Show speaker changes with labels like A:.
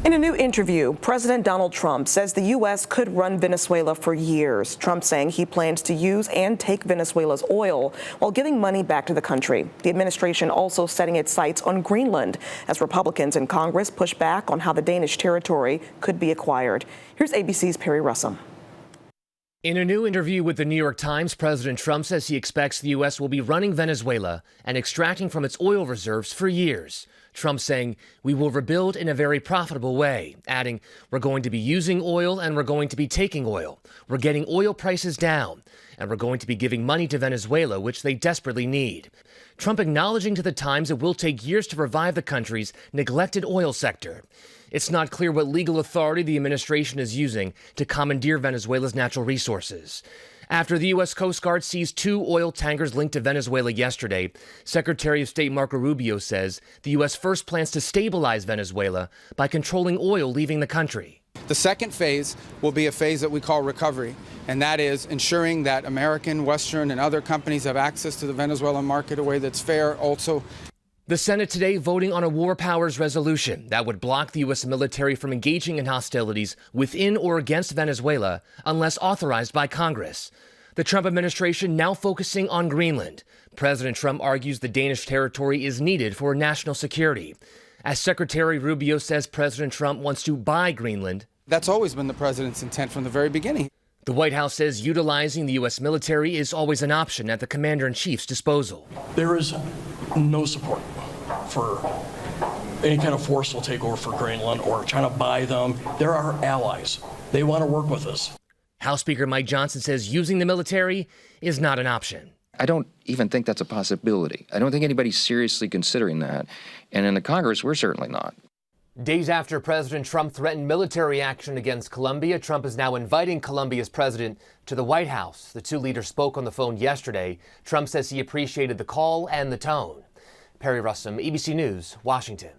A: In a new interview, President Donald Trump says the U.S. could run Venezuela for years. Trump saying he plans to use and take Venezuela's oil while giving money back to the country. The administration also setting its sights on Greenland as Republicans in Congress push back on how the Danish territory could be acquired. Here's ABC's Perry Russom.
B: In a new interview with the New York Times, President Trump says he expects the U.S. will be running Venezuela and extracting from its oil reserves for years. Trump saying, "We will rebuild in a very profitable way," adding, "We're going to be using oil and we're going to be taking oil. We're getting oil prices down, and we're going to be giving money to Venezuela, which they desperately need." Trump acknowledging to the Times it will take years to revive the country's neglected oil sector. It's not clear what legal authority the administration is using to commandeer Venezuela's natural resources. After the U.S. Coast Guard seized 2 oil tankers linked to Venezuela yesterday, Secretary of State Marco Rubio says the U.S. first plans to stabilize Venezuela by controlling oil leaving the country.
C: The second phase will be a phase that we call recovery, and that is ensuring that American, Western, and other companies have access to the Venezuelan market in a way that's fair also.
B: The Senate today voting on a war powers resolution that would block the U.S. military from engaging in hostilities within or against Venezuela unless authorized by Congress. The Trump administration now focusing on Greenland. President Trump argues the Danish territory is needed for national security. As Secretary Rubio says, President Trump wants to buy Greenland.
C: That's always been the president's intent from the very beginning.
B: The White House says utilizing the U.S. military is always an option at the commander-in-chief's disposal.
D: There is no support for any kind of forceful takeover for Greenland or trying to buy them. They're our allies. They want to work with us.
B: House Speaker Mike Johnson says using the military is not an option.
E: I don't even think that's a possibility. I don't think anybody's seriously considering that. And in the Congress, we're certainly not.
B: Days after President Trump threatened military action against Colombia, Trump is now inviting Colombia's president to the White House. The two leaders spoke on the phone yesterday. Trump says he appreciated the call and the tone. Perry Russom, ABC News, Washington.